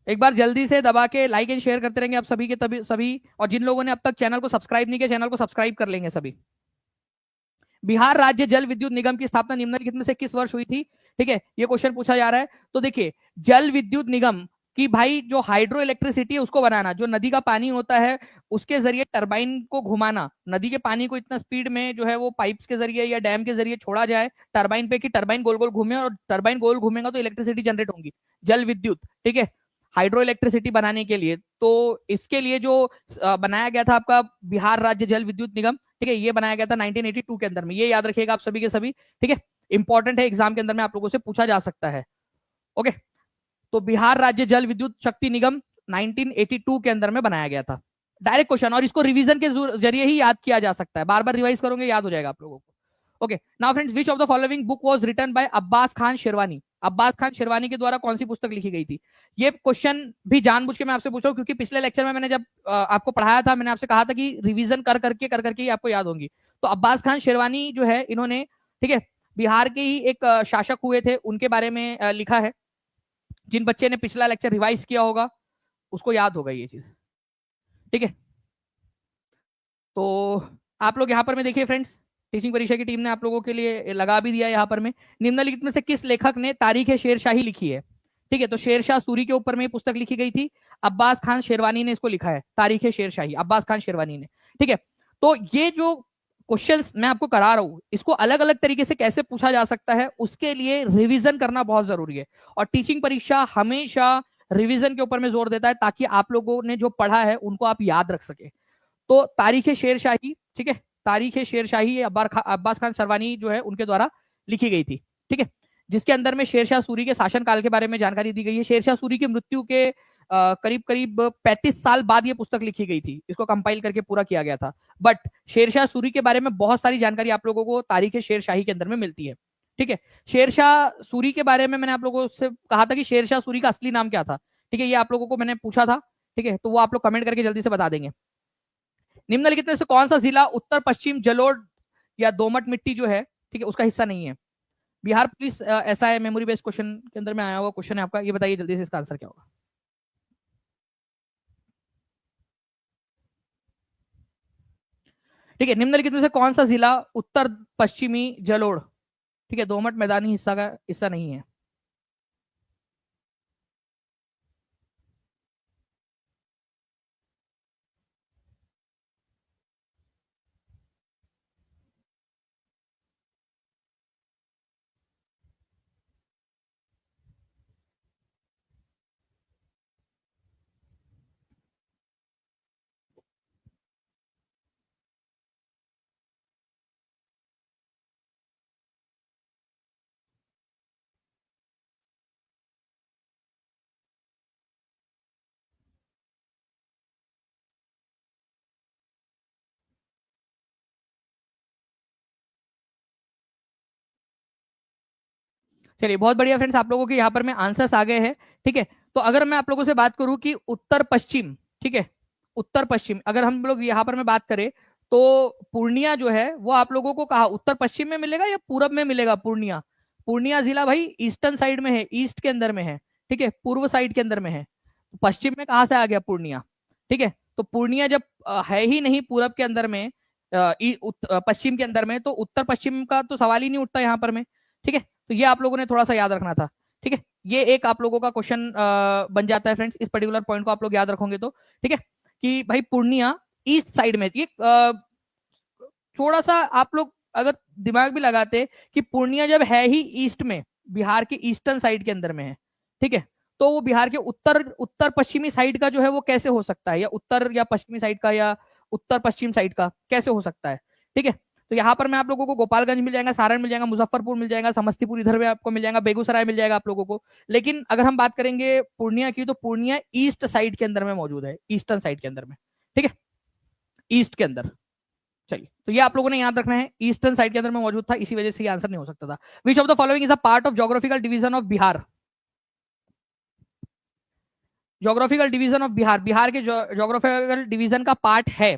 एक बार जल्दी से दबा के लाइक एंड शेयर करते रहेंगे आप सभी के तभी सभी, और जिन लोगों ने अब तक चैनल को सब्सक्राइब नहीं किया, चैनल को सब्सक्राइब कर लेंगे सभी। बिहार राज्य जल विद्युत निगम की स्थापना निम्नलिखित में से किस वर्ष हुई थी। ठीक है, ये क्वेश्चन पूछा जा रहा है। तो देखिए, जल विद्युत निगम कि भाई जो हाइड्रो इलेक्ट्रिसिटी है उसको बनाना, जो नदी का पानी होता है उसके जरिए टरबाइन को घुमाना, नदी के पानी को इतना स्पीड में जो है वो पाइप्स के जरिए या डैम के जरिए छोड़ा जाए टरबाइन पे, कि टरबाइन गोल गोल घूमे, और टरबाइन गोल घूमेगा तो इलेक्ट्रिसिटी जनरेट होगी, जल विद्युत। ठीक है, हाइड्रो इलेक्ट्रिसिटी बनाने के लिए, तो इसके लिए जो बनाया गया था आपका बिहार राज्य जल विद्युत निगम, ठीक है, ये बनाया गया था 1982 के अंदर में, ये याद रखिएगा आप सभी के सभी। ठीक है, इंपॉर्टेंट है, एग्जाम के अंदर में आप लोगों से पूछा जा सकता है। ओके, तो बिहार राज्य जल विद्युत शक्ति निगम 1982 के अंदर में बनाया गया था। डायरेक्ट क्वेश्चन, और इसको रिवीजन के जरिए ही याद किया जा सकता है, बार बार रिवाइज करोगे याद हो जाएगा आप लोगों को। Okay, now friends, which of the following book was written by Abbas Khan Sherwani. Abbas Khan Sherwani के द्वारा कौन सी पुस्तक लिखी गई थी। ये क्वेश्चन भी जानबूझ के मैं आपसे पूछा हूं, क्योंकि पिछले लेक्चर में मैंने जब आपको पढ़ाया था, मैंने आपसे कहा था कि रिवीजन कर करके ही आपको याद होंगी। तो अब्बास खान शेरवानी जो है, इन्होंने, ठीक है, बिहार के ही एक शासक हुए थे, उनके बारे में लिखा है। जिन बच्चे ने पिछला लेक्चर रिवाइज किया होगा उसको याद होगा ये चीज। ठीक है, तो आप लोग यहाँ पर में देखिए फ्रेंड्स, टीचिंग परीक्षा की टीम ने आप लोगों के लिए लगा भी दिया यहाँ पर में, निम्नलिखित में से किस लेखक ने तारीख शेरशाही लिखी है। ठीक है, तो शेरशाह सूरी के ऊपर में पुस्तक लिखी गई थी, अब्बास खान शेरवानी ने इसको लिखा है, तारीख शेरशाही, अब्बास खान शेरवानी ने। ठीक है, तो ये जो क्वेश्चंस मैं आपको करा रहा हूं, इसको अलग अलग तरीके से कैसे पूछा जा सकता है, उसके लिए रिवीजन करना बहुत जरूरी है, और टीचिंग परीक्षा हमेशा रिवीजन के ऊपर में जोर देता है, ताकि आप लोगों ने जो पढ़ा है उनको आप याद रख सके। तो तारीख शेरशाही, ठीक है, तारीख शेरशाही अब्बास खान सरवानी जो है उनके द्वारा लिखी गई थी। ठीक है, जिसके अंदर में शेरशाह सूरी के शासन काल के बारे में जानकारी दी गई है। शेरशाह सूरी की मृत्यु के करीब करीब 35 साल बाद ये पुस्तक लिखी गई थी, इसको कंपाइल करके पूरा किया गया था। बट शेरशाह सूरी के बारे में बहुत सारी जानकारी आप लोगों को तारीख शेरशाही के अंदर में मिलती है। ठीक है, शेरशाह सूरी के बारे में मैंने आप लोगों से कहा था कि शेरशाह सूरी का असली नाम क्या था। ठीक है, ये आप लोगों को मैंने पूछा था। ठीक है, तो वो आप लोग कमेंट करके जल्दी से बता देंगे। निम्नलिखित में से कौन सा जिला उत्तर पश्चिम जलोढ़ या दोमट मिट्टी जो है, ठीक है, उसका हिस्सा नहीं है। बिहार पुलिस ऐसा है, मेमोरी बेस्ड क्वेश्चन के अंदर में आया हुआ क्वेश्चन है आपका, ये बताइए जल्दी से इसका आंसर क्या होगा। ठीक है, निम्नलिखित में से कौन सा जिला उत्तर पश्चिमी जलोढ़ ठीक है, दोमट मैदानी हिस्सा का हिस्सा नहीं है। चलिए बहुत बढ़िया फ्रेंड्स, आप लोगों के यहाँ पर मैं आंसर्स आ गए हैं। ठीक है, तो अगर मैं आप लोगों से बात करूं कि उत्तर पश्चिम, ठीक है, उत्तर पश्चिम अगर हम लोग यहाँ पर मैं बात करें, तो पूर्णिया जो है वो आप लोगों को कहा उत्तर पश्चिम में मिलेगा या पूरब में मिलेगा? पूर्णिया, पूर्णिया जिला भाई ईस्टर्न साइड में है, ईस्ट के अंदर में है। ठीक है, पूर्व साइड के अंदर में है। पश्चिम में कहाँ से आ गया पूर्णिया? ठीक है, तो पूर्णिया जब है ही नहीं पूरब के अंदर में, पश्चिम के अंदर में, तो उत्तर पश्चिम का तो सवाल ही नहीं उठता यहाँ पर में। ठीक है, तो ये आप लोगों ने थोड़ा सा याद रखना था। ठीक है, ये एक आप लोगों का क्वेश्चन बन जाता है फ्रेंड्स, इस पर्टिकुलर पॉइंट को आप लोग याद रखोगे तो। ठीक है, कि भाई पूर्णिया ईस्ट साइड में, ये थोड़ा सा आप लोग अगर दिमाग भी लगाते कि पूर्णिया जब है ही ईस्ट में, बिहार के ईस्टर्न साइड के अंदर में है, ठीक है, तो वो बिहार के उत्तर उत्तर पश्चिमी साइड का जो है वो कैसे हो सकता है, या उत्तर या पश्चिमी साइड का, या उत्तर पश्चिम साइड का कैसे हो सकता है? ठीक है, तो यहाँ पर मैं आप लोगों को गोपालगंज मिल जाएगा, सारण मिल जाएगा, मुजफ्फरपुर मिल जाएगा, समस्तीपुर इधर में आपको मिल जाएगा, बेगूसराय मिल जाएगा आप लोगों को। लेकिन अगर हम बात करेंगे पूर्णिया की, तो पूर्णिया ईस्ट साइड के अंदर में मौजूद है, ईस्टर्न साइड के अंदर में। ठीक है, ईस्ट के अंदर। चलिए, तो ये आप लोगों ने याद रखना है, ईस्टर्न साइड के अंदर में मौजूद था, इसी वजह से ये आंसर नहीं हो सकता था। विच of the following is a part of geographical division of Bihar? Geographical division of Bihar, Bihar के ज्योग्राफिकल डिवीजन का पार्ट है।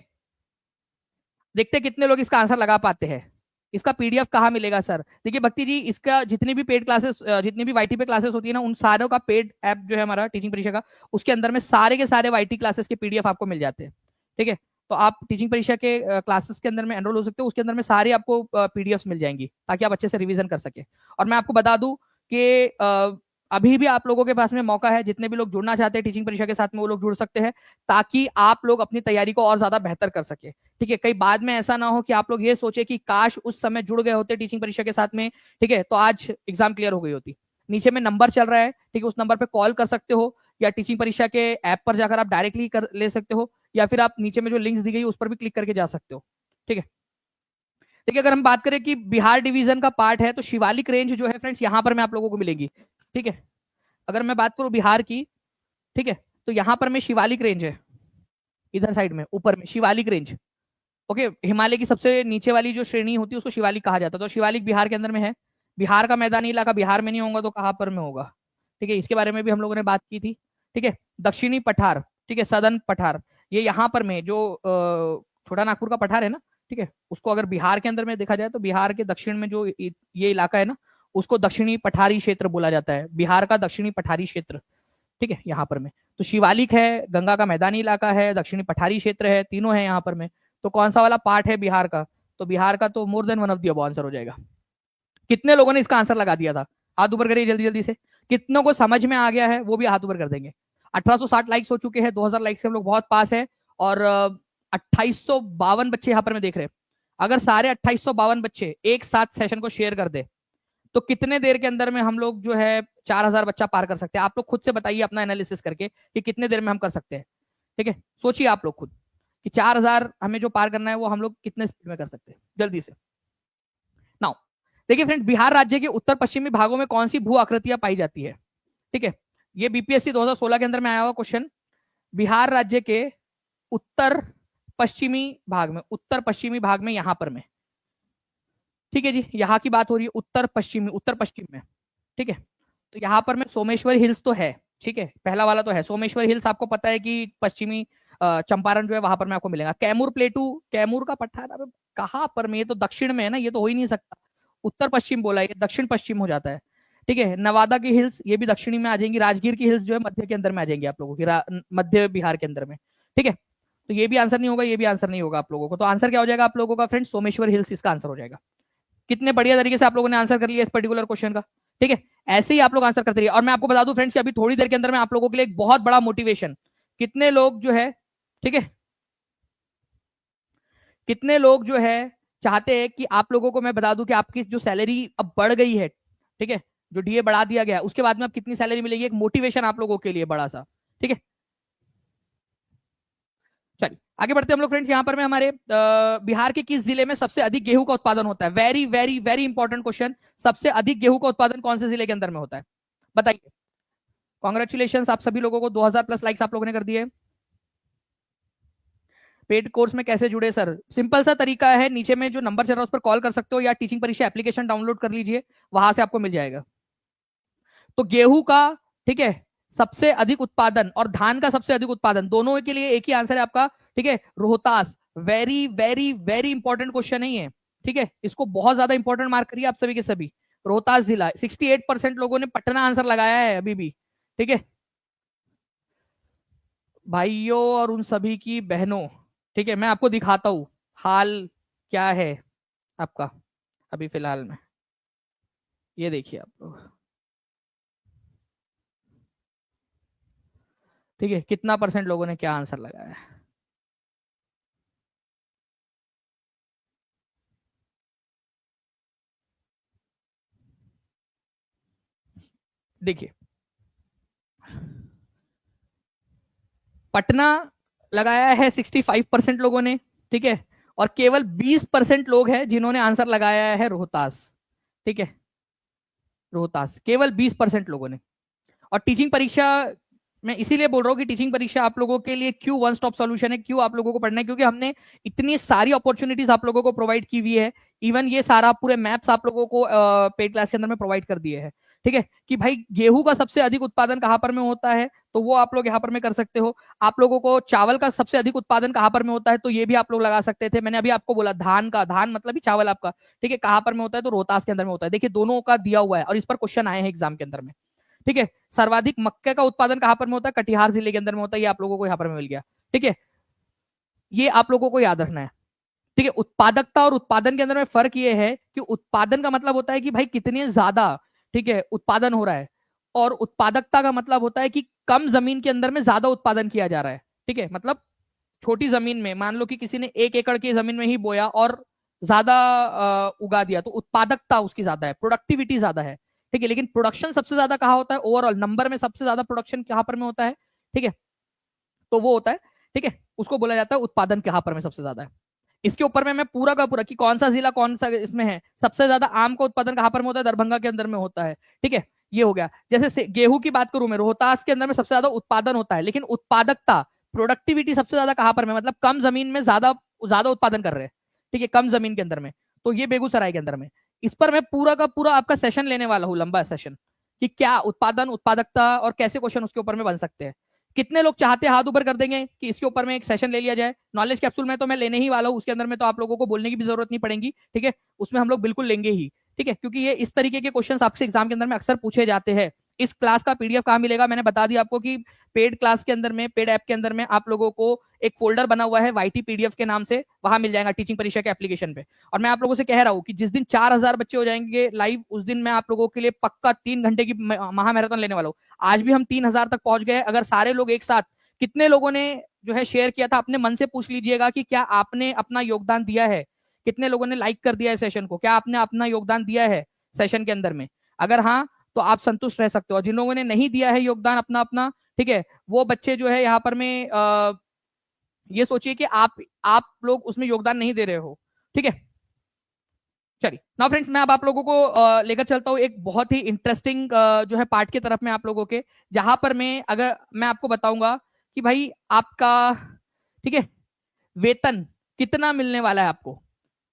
देखते कितने लोग इसका आंसर लगा पाते हैं। इसका पीडीएफ कहाँ मिलेगा सर? देखिए भक्ति जी, इसका जितनी भी पेड क्लासेस, जितनी भी वाईटी पे क्लासेस होती है ना, उन सारों का पेड ऐप जो है हमारा टीचिंग परीक्षा का, उसके अंदर में सारे के सारे वाईटी क्लासेस के पीडीएफ आपको मिल जाते हैं। ठीक है, तो आप टीचिंग परीक्षा के क्लासेस के अंदर में एनरोल हो सकते हो, उसके अंदर में सारे आपको पीडीएफ मिल जाएंगी, ताकि आप अच्छे से रिवीजन कर सके। और मैं आपको बता दूं कि अभी भी आप लोगों के पास में मौका है, जितने भी लोग जुड़ना चाहते हैं टीचिंग परीक्षा के साथ में, वो लोग जुड़ सकते हैं, ताकि आप लोग अपनी तैयारी को और ज्यादा बेहतर कर सके। ठीक है, कई बाद में ऐसा ना हो कि आप लोग ये सोचे कि काश उस समय जुड़ गए होते टीचिंग परीक्षा के साथ में, ठीक है, तो आज एग्जाम क्लियर हो गई होती। नीचे में नंबर चल रहा है, ठीक है, उस नंबर पे कॉल कर सकते हो, या टीचिंग परीक्षा के ऐप पर जाकर आप डायरेक्टली कर ले सकते हो, या फिर आप नीचे में जो लिंक्स दी गई उस पर भी क्लिक करके जा सकते हो। ठीक है, देखिए अगर हम बात करें कि बिहार डिवीजन का पार्ट है, तो शिवालिक रेंज जो है फ्रेंड्स यहाँ पर मैं आप लोगों को मिलेगी। ठीक है, अगर मैं बात करूं बिहार की, ठीक है, तो यहाँ पर में शिवालिक रेंज है, इधर साइड में ऊपर में शिवालिक रेंज। ओके, हिमालय की सबसे नीचे वाली जो श्रेणी होती है उसको शिवालिक कहा जाता है, तो शिवालिक बिहार के अंदर में है। बिहार का मैदानी इलाका बिहार में नहीं होगा तो कहाँ पर में होगा? ठीक है, इसके बारे में भी हम लोगों ने बात की थी। ठीक है, दक्षिणी पठार, ठीक है, सदन पठार, ये यहाँ पर में जो छोटा नागपुर का पठार है ना, ठीक है, उसको अगर बिहार के अंदर में देखा जाए, तो बिहार के दक्षिण में जो ये इलाका है ना, उसको दक्षिणी पठारी क्षेत्र बोला जाता है, बिहार का दक्षिणी पठारी क्षेत्र। ठीक है, यहाँ पर में तो शिवालिक है, गंगा का मैदानी इलाका है, दक्षिणी पठारी क्षेत्र है, तीनों है यहाँ पर में। तो कौन सा वाला पार्ट है बिहार का? तो बिहार का तो more than one of the above answer हो जाएगा। कितने लोगों ने इसका आंसर लगा दिया था? हाथ ऊपर करिए जल्दी जल्दी से। कितनों को समझ में आ गया है वो भी हाथ ऊपर कर देंगे। 1860 लाइक्स हो चुके हैं, 2000 लाइक्स से हम लोग बहुत पास है, और 2852 बच्चे यहाँ पर मैं देख रहे हैं। अगर सारे 2852 बच्चे एक साथ सेशन को शेयर कर दे, तो कितने देर के अंदर में हम लोग जो है 4000 बच्चा पार कर सकते हैं? आप लोग खुद से बताइए अपना एनालिसिस करके कि कितने देर में हम कर सकते हैं। ठीक है, सोचिए आप लोग खुद कि 4000 हमें जो पार करना है वो हम लोग कितने स्पीड में कर सकते हैं, जल्दी से। नाउ देखिए फ्रेंड, बिहार राज्य के उत्तर पश्चिमी भागों में कौन सी भू आकृतियां पाई जाती है? ठीक है, ये बीपीएससी 2016 के अंदर में आया हुआ क्वेश्चन। बिहार राज्य के उत्तर पश्चिमी भाग में, उत्तर पश्चिमी भाग में यहां पर में, ठीक है जी, यहाँ की बात हो रही है उत्तर पश्चिमी, उत्तर पश्चिम में। ठीक है, तो यहाँ पर में सोमेश्वर हिल्स तो है, ठीक है, पहला वाला तो है सोमेश्वर हिल्स, आपको पता है कि पश्चिमी चंपारण जो है वहां पर में आपको मिलेगा। कैमूर प्लेटू, कैमूर का पठार कहाँ पर में? ये तो दक्षिण में है ना, ये तो हो ही नहीं सकता। उत्तर पश्चिम बोला, ये दक्षिण पश्चिम हो जाता है। ठीक है, नवादा की हिल्स ये भी दक्षिणी में आ जाएंगी, राजगीर की हिल्स जो है मध्य के अंदर में आ जाएंगी आप लोगों की, मध्य बिहार के अंदर में। ठीक है, तो ये भी आंसर नहीं होगा, ये भी आंसर नहीं होगा आप लोगों को। तो आंसर क्या हो जाएगा आप लोगों का फ्रेंड? सोमेश्वर हिल्स इसका आंसर हो जाएगा। कितने बढ़िया तरीके से आप लोगों ने आंसर कर लिया इस पर्टिकुलर क्वेश्चन का। ठीक है, ऐसे ही आप लोग आंसर करते रहिए। और मैं आपको बता दूं फ्रेंड्स कि अभी थोड़ी देर के अंदर में आप लोगों के लिए एक बहुत बड़ा मोटिवेशन, कितने लोग जो है, ठीक है, कितने लोग जो है चाहते हैं कि आप लोगों को मैं बता दूं कि आपकी जो सैलरी अब बढ़ गई है, ठीक है, जो डीए बढ़ा दिया गया है, उसके बाद में अब कितनी सैलरी मिलेगी, एक मोटिवेशन आप लोगों के लिए बड़ा सा। ठीक है, चलिए आगे बढ़ते हैं हम लोग फ्रेंड्स। यहाँ पर मैं हमारे बिहार के किस जिले में सबसे अधिक गेहूं का उत्पादन होता है? Very very very important question. सबसे अधिक गेहूं का उत्पादन कौन से जिले के अंदर में होता है, बताइए। कॉन्ग्रेचुलेशन, आप सभी लोगों को 2000 प्लस लाइक्स आप लोगों ने कर दिए। पेड कोर्स में कैसे जुड़े सर? सिंपल सा तरीका है, नीचे में जो नंबर चल रहा है उस पर कॉल कर सकते हो, या टीचिंग परीक्षा एप्लीकेशन डाउनलोड कर लीजिए, वहां से आपको मिल जाएगा। तो गेहूं का, ठीक है, सबसे अधिक उत्पादन और धान का सबसे अधिक उत्पादन, दोनों के लिए एक ही आंसर है आपका। ठीक है, Rohtas. Very very very important question है ये। ठीक है, इसको बहुत ज्यादा इंपॉर्टेंट मार्क करिए आप सभी के सभी। रोहतास जिला। 68% लोगों ने पटना आंसर लगाया है अभी भी। ठीक है भाइयों और उन सभी की बहनों, ठीक है, मैं आपको दिखाता हूं हाल क्या है आपका अभी फिलहाल में। ये देखिए आप लोग, ठीक है, कितना परसेंट लोगों ने क्या आंसर लगाया है। देखिए, पटना लगाया है 65% लोगों ने। ठीक है, और केवल 20% लोग हैं जिन्होंने आंसर लगाया है रोहतास। ठीक है, रोहतास केवल 20% लोगों ने। और टीचिंग परीक्षा, मैं इसीलिए बोल रहा हूँ कि टीचिंग परीक्षा आप लोगों के लिए क्यों वन स्टॉप सॉल्यूशन है, क्यों आप लोगों को पढ़ना है, क्योंकि हमने इतनी सारी अपॉर्चुनिटीज आप लोगों को प्रोवाइड की हुई है। इवन ये सारा पूरे मैप्स आप लोगों को पेड क्लास के अंदर में प्रोवाइड कर दिए हैं। ठीक है, कि भाई गेहूं का सबसे अधिक उत्पादन कहां पर में होता है, तो वो आप लोग यहाँ पर में कर सकते हो। आप लोगों को चावल का सबसे अधिक उत्पादन कहां पर में होता है, तो ये भी आप लोग लगा सकते थे। मैंने अभी आपको बोला धान का, धान मतलब ही चावल आपका, ठीक है, कहां पर में होता है, तो रोहतास के अंदर में होता है। देखिए दोनों का दिया हुआ है और इस पर क्वेश्चन आए हैं एग्जाम के अंदर में। ठीक है, सर्वाधिक मक्के का उत्पादन कहां पर में होता है, कटिहार जिले के अंदर में होता है, ये आप लोगों को यहाँ पर मिल गया। ठीक है, ये आप लोगों को याद रखना है। ठीक है, उत्पादकता और उत्पादन के अंदर में फर्क ये है कि उत्पादन का मतलब होता है कि भाई कितने ज्यादा, ठीक है, उत्पादन हो रहा है, और उत्पादकता का मतलब होता है कि कम जमीन के अंदर में ज्यादा उत्पादन किया जा रहा है। ठीक है, मतलब छोटी जमीन में, मान लो कि किसी ने 1 एकड़ की जमीन में ही बोया और ज्यादा उगा दिया, तो उत्पादकता उसकी ज्यादा है, प्रोडक्टिविटी ज्यादा है। ठीक है, लेकिन प्रोडक्शन सबसे ज्यादा कहाँ होता है, ओवरऑल नंबर में सबसे ज्यादा प्रोडक्शन कहां पर में होता है, ठीक है, तो वो होता है, ठीक है, उसको बोला जाता है उत्पादन कहां पर में सबसे ज्यादा है। इसके ऊपर में मैं पूरा का पूरा कि कौन सा जिला कौन सा इसमें है, सबसे ज्यादा आम का उत्पादन कहां पर में होता है, दरभंगा के अंदर में होता है। ठीक है, ये हो गया। जैसे गेहूं की बात करूं मैं, रोहतास के अंदर में सबसे ज्यादा उत्पादन होता है, लेकिन उत्पादकता, प्रोडक्टिविटी सबसे ज्यादा कहां पर में, मतलब कम जमीन में ज्यादा ज्यादा उत्पादन कर रहे हैं। ठीक है, कम जमीन के अंदर में, तो ये बेगूसराय के अंदर में। इस पर मैं पूरा का पूरा आपका सेशन लेने वाला हूं, लंबा सेशन, कि क्या उत्पादन, उत्पादकता और कैसे क्वेश्चन उसके ऊपर में बन सकते हैं। कितने लोग चाहते हैं, हाथ ऊपर कर देंगे कि इसके ऊपर में एक सेशन ले लिया जाए। नॉलेज कैप्सूल में तो मैं लेने ही वाला हूं, उसके अंदर में तो आप लोगों को बोलने की भी जरूरत नहीं पड़ेगी। ठीक है, उसमें हम लोग बिल्कुल लेंगे ही। ठीक है, क्योंकि ये इस तरीके के क्वेश्चन आपसे एग्जाम के अंदर में अक्सर पूछे जाते हैं। इस क्लास का पीडीएफ कहाँ मिलेगा, मैंने बता दिया आपको कि पेड क्लास के अंदर में, पेड ऐप के अंदर में आप लोगों को एक फोल्डर बना हुआ है वाईटी पीडीएफ के नाम से, वहां मिल जाएगा टीचिंग परीक्षा के एप्लीकेशन पे। और मैं आप लोगों से कह रहा हूं कि जिस दिन 4000 बच्चे हो जाएंगे लाइव, उस दिन मैं आप लोगों के लिए पक्का 3 घंटे की महामैराथन लेने वाला हूं। आज भी हम 3000 तक पहुंच गए। अगर सारे लोग एक साथ, कितने लोगों ने जो है शेयर किया था, अपने मन से पूछ लीजिएगा कि क्या आपने अपना योगदान दिया है। कितने लोगों ने लाइक कर दिया है सेशन को, क्या आपने अपना योगदान दिया है सेशन के अंदर में? अगर हाँ, तो आप संतुष्ट रह सकते हो। और जिन लोगों ने नहीं दिया है योगदान अपना अपना, ठीक है, वो बच्चे जो है यहाँ पर में ये सोचिए कि आप लोग उसमें योगदान नहीं दे रहे हो। ठीक है, चलिए नाउ फ्रेंड्स, मैं अब आप लोगों को लेकर चलता हूँ एक बहुत ही इंटरेस्टिंग जो है पार्ट की तरफ में आप लोगों के, जहां पर मैं, अगर मैं आपको बताऊंगा कि भाई आपका, ठीक है, वेतन कितना मिलने वाला है आपको।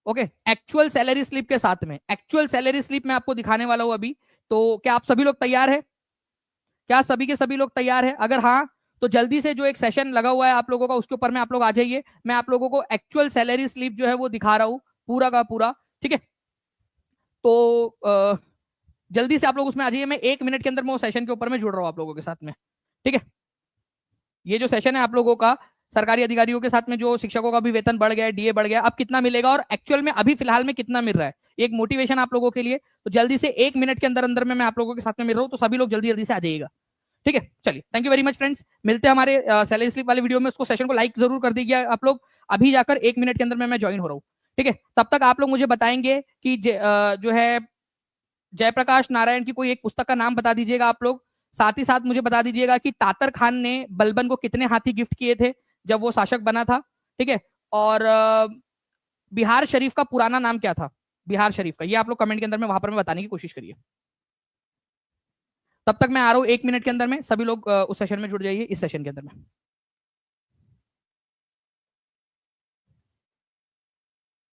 ओके, एक्चुअल सैलरी स्लिप के साथ में, एक्चुअल सैलरी स्लिप मैं आपको दिखाने वाला हूं अभी। तो क्या आप सभी लोग तैयार है? क्या सभी के सभी लोग तैयार है? अगर हाँ, तो जल्दी से जो एक सेशन लगा हुआ है आप लोगों का, उसके ऊपर में आप लोग आ जाइए। मैं आप लोगों को एक्चुअल सैलरी स्लिप जो है वो दिखा रहा हूं, पूरा का पूरा। ठीक है, तो जल्दी से आप लोग उसमें आ जाइए। मैं 1 मिनट के अंदर मैं वो सेशन के ऊपर में जुड़ रहा हूँ आप लोगों के साथ में। ठीक है, ये जो सेशन है आप लोगों का सरकारी अधिकारियों के साथ में, जो शिक्षकों का भी वेतन बढ़ गया है, डीए बढ़ गया, अब कितना मिलेगा और एक्चुअल में अभी फिलहाल में कितना मिल रहा है, एक मोटिवेशन आप लोगों के लिए। तो जल्दी से 1 मिनट के अंदर अंदर में मैं आप लोगों के साथ में मिल रहा हूँ, तो सभी लोग जल्दी जल्दी से आ जाइएगा। ठीक है, चलिए, thank you very much friends. मिलते हैं हमारे सैलरी स्लिप वाले वीडियो में। उसको सेशन को लाइक जरूर कर दीजिए आप लोग। अभी जाकर 1 मिनट के अंदर में मैं ज्वाइन हो रहा हूँ। ठीक है, तब तक आप लोग मुझे बताएंगे कि जो है जयप्रकाश नारायण की कोई एक पुस्तक का नाम बता दीजिएगा आप लोग। साथ ही साथ मुझे बता दीजिएगा कि तातर खान ने बलबन को कितने हाथी गिफ्ट किए थे जब वो शासक बना था। ठीक है, और बिहार शरीफ का पुराना नाम क्या था, बिहार शरीफ का, ये आप लोग कमेंट के अंदर में वहां पर मैं बताने की कोशिश करिए। तब तक मैं आ रहा हूं 1 मिनट के अंदर में। सभी लोग उस सेशन में जुड़ जाइए, इस सेशन के अंदर में।